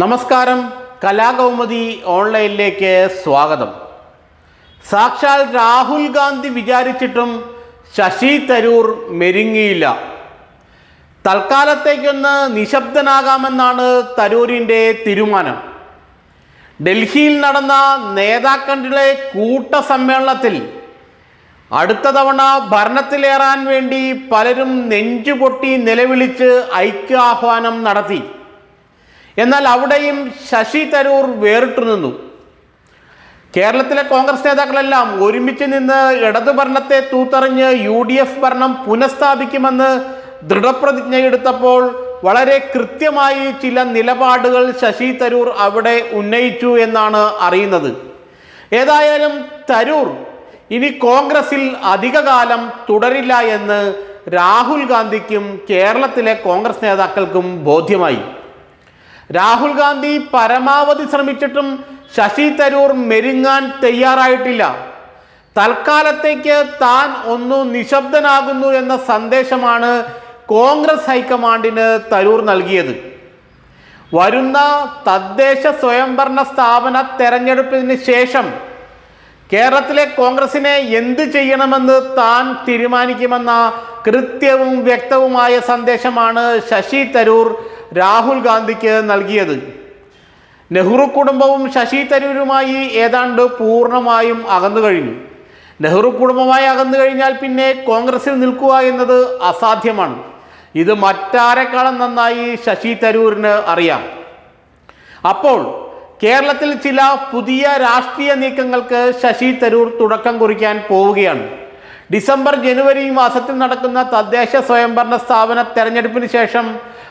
നമസ്കാരം. കലാകൗമുദി ഓൺലൈനിലേക്ക് സ്വാഗതം. സാക്ഷാൽ രാഹുൽ ഗാന്ധി വിചാരിച്ചിട്ടും ശശി തരൂർ മെരുങ്ങിയില്ല. തൽക്കാലത്തേക്കൊന്ന് നിശബ്ദനാകാമെന്നാണ് തരൂരിൻ്റെ തീരുമാനം. ഡൽഹിയിൽ നടന്ന നേതാക്കളുടെ കൂട്ടസമ്മേളനത്തിൽ അടുത്ത തവണ ഭരണത്തിലേറാൻ വേണ്ടി പലരും നെഞ്ചുപൊട്ടി നിലവിളിച്ച് ഐക്യാഹ്വാനം നടത്തി. എന്നാൽ അവിടെയും ശശി തരൂർ വേറിട്ടു നിന്നു. കേരളത്തിലെ കോൺഗ്രസ് നേതാക്കളെല്ലാം ഒരുമിച്ച് നിന്ന് ഇടതുഭരണത്തെ തൂത്തെറിഞ്ഞ് UDF ഭരണം പുനഃസ്ഥാപിക്കുമെന്ന് ദൃഢപ്രതിജ്ഞയെടുത്തപ്പോൾ വളരെ കൃത്യമായി ചില നിലപാടുകൾ ശശി തരൂർ അവിടെ ഉന്നയിച്ചു എന്നാണ് അറിയുന്നത്. ഏതായാലും തരൂർ ഇനി കോൺഗ്രസിൽ അധികകാലം തുടരില്ല എന്ന് രാഹുൽ ഗാന്ധിക്കും കേരളത്തിലെ കോൺഗ്രസ് നേതാക്കൾക്കും ബോധ്യമായി. രാഹുൽ ഗാന്ധി പരമാവധി ശ്രമിച്ചിട്ടും ശശി തരൂർ മെരുങ്ങാൻ തയ്യാറായിട്ടില്ല. തൽക്കാലത്തേക്ക് താൻ ഒന്ന് നിശബ്ദനാകുന്നു എന്ന സന്ദേശമാണ് കോൺഗ്രസ് ഹൈക്കമാൻഡിന് തരൂർ നൽകിയത്. വരുന്ന തദ്ദേശ സ്വയംഭരണ സ്ഥാപന തെരഞ്ഞെടുപ്പിന് ശേഷം കേരളത്തിലെ കോൺഗ്രസിനെ എന്ത് ചെയ്യണമെന്ന് താൻ തീരുമാനിക്കുമെന്ന കൃത്യവും വ്യക്തവുമായ സന്ദേശമാണ് ശശി തരൂർ രാഹുൽ ഗാന്ധിക്ക് നൽകിയത്. നെഹ്റു കുടുംബവും ശശി തരൂരുമായി ഏതാണ്ട് പൂർണ്ണമായും അകന്നു കഴിഞ്ഞു. നെഹ്റു കുടുംബമായി അകന്നു കഴിഞ്ഞാൽ പിന്നെ കോൺഗ്രസിൽ നിൽക്കുക എന്നത് അസാധ്യമാണ്. ഇത് മറ്റാരെക്കാളും നന്നായി ശശി തരൂരിന് അറിയാം. അപ്പോൾ കേരളത്തിൽ ചില പുതിയ രാഷ്ട്രീയ നീക്കങ്ങൾക്ക് ശശി തരൂർ തുടക്കം കുറിക്കാൻ പോവുകയാണ്. ഡിസംബർ ജനുവരി മാസത്തിൽ നടക്കുന്ന തദ്ദേശ സ്വയംഭരണ സ്ഥാപന തെരഞ്ഞെടുപ്പിന് ശേഷം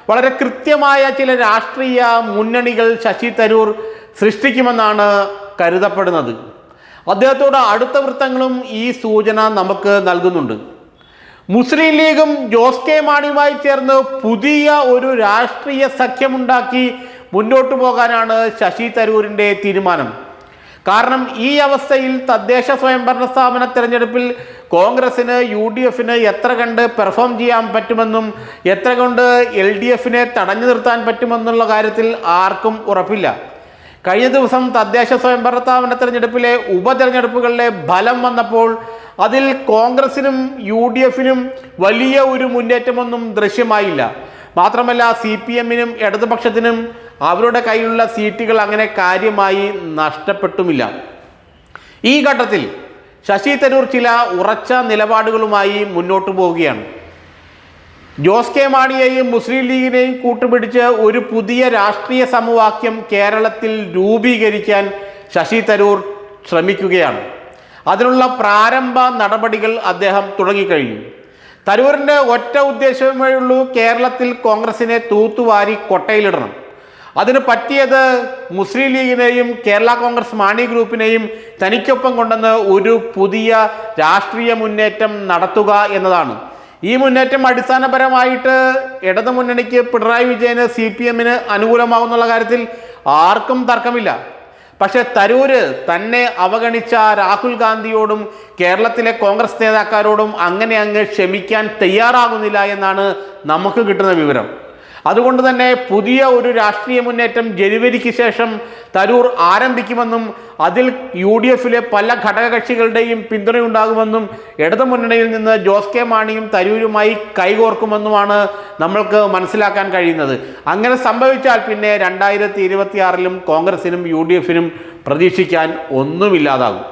വളരെ കൃത്യമായ ചില രാഷ്ട്രീയ മുന്നണികൾ ശശി തരൂർ സൃഷ്ടിക്കുമെന്നാണ് കരുതപ്പെടുന്നത്. അദ്ദേഹത്തോട് അടുത്ത വൃത്തങ്ങളും ഈ സൂചന നമുക്ക് നൽകുന്നുണ്ട്. മുസ്ലിം ലീഗും ജോസ് കെ മാണിയുമായി ചേർന്ന് പുതിയ ഒരു രാഷ്ട്രീയ സഖ്യമുണ്ടാക്കി മുന്നോട്ടു പോകാനാണ് ശശി തരൂരിൻ്റെ തീരുമാനം. കാരണം ഈ അവസ്ഥയിൽ തദ്ദേശ സ്വയംഭരണ സ്ഥാപന തെരഞ്ഞെടുപ്പിൽ കോൺഗ്രസിന് UDFന് എത്ര കണ്ട് പെർഫോം ചെയ്യാൻ പറ്റുമെന്നും എത്ര കൊണ്ട് LDFനെ തടഞ്ഞു നിർത്താൻ പറ്റുമെന്നുള്ള കാര്യത്തിൽ ആർക്കും ഉറപ്പില്ല. കഴിഞ്ഞ ദിവസം തദ്ദേശ സ്വയംഭരണ സ്ഥാപന തെരഞ്ഞെടുപ്പിലെ ഉപതെരഞ്ഞെടുപ്പുകളിലെ ഫലം വന്നപ്പോൾ അതിൽ കോൺഗ്രസിനും UDFനും വലിയ ഒരു മുന്നേറ്റമൊന്നും ദൃശ്യമായില്ല. മാത്രമല്ല CPMനും ഇടതുപക്ഷത്തിനും അവരുടെ കയ്യിലുള്ള സീറ്റുകൾ അങ്ങനെ കാര്യമായി നഷ്ടപ്പെട്ടുമില്ല. ഈ ഘട്ടത്തിൽ ശശി തരൂർ ചില ഉറച്ച നിലപാടുകളുമായി മുന്നോട്ട് പോവുകയാണ്. ജോസ് കെ മാണിയെയും മുസ്ലിം ലീഗിനെയും കൂട്ടുപിടിച്ച് ഒരു പുതിയ രാഷ്ട്രീയ സമവാക്യം കേരളത്തിൽ രൂപീകരിക്കാൻ ശശി തരൂർ ശ്രമിക്കുകയാണ്. അതിനുള്ള പ്രാരംഭ നടപടികൾ അദ്ദേഹം തുടങ്ങിക്കഴിഞ്ഞു. തരൂരിൻ്റെ ഒറ്റ ഉദ്ദേശമേ ഉള്ളൂ, കേരളത്തിൽ കോൺഗ്രസിനെ തൂത്തുവാരി കൊട്ടയിലിടണം. അതിന് പറ്റിയത് മുസ്ലിം ലീഗിനെയും കേരള കോൺഗ്രസ് മാണി ഗ്രൂപ്പിനെയും തനിക്കൊപ്പം കൊണ്ടുവന്ന് ഒരു പുതിയ രാഷ്ട്രീയ മുന്നേറ്റം നടത്തുക എന്നതാണ്. ഈ മുന്നേറ്റം അടിസ്ഥാനപരമായിട്ട് ഇടതുമുന്നണിക്ക് പിണറായി വിജയന് CPMന് അനുകൂലമാകുന്നുള്ള കാര്യത്തിൽ ആർക്കും തർക്കമില്ല. പക്ഷെ തരൂര് തന്നെ അവഗണിച്ച രാഹുൽ ഗാന്ധിയോടും കേരളത്തിലെ കോൺഗ്രസ് നേതാക്കാരോടും അങ്ങനെ അങ്ങ് ക്ഷമിക്കാൻ തയ്യാറാകുന്നില്ല എന്നാണ് നമുക്ക് കിട്ടുന്ന വിവരം. അതുകൊണ്ട് തന്നെ പുതിയ ഒരു രാഷ്ട്രീയ മുന്നേറ്റം ജനുവരിക്ക് ശേഷം തരൂർ ആരംഭിക്കുമെന്നും അതിൽ UDFലെ പല ഘടകകക്ഷികളുടെയും പിന്തുണയുണ്ടാകുമെന്നും ഇടതുമുന്നണിയിൽ നിന്ന് ജോസ് കെ മാണിയും തരൂരുമായി കൈകോർക്കുമെന്നുമാണ് നമ്മൾക്ക് മനസ്സിലാക്കാൻ കഴിയുന്നത്. അങ്ങനെ സംഭവിച്ചാൽ പിന്നെ 2026 കോൺഗ്രസിനും UDFനും പ്രതീക്ഷിക്കാൻ ഒന്നുമില്ലാതാകും.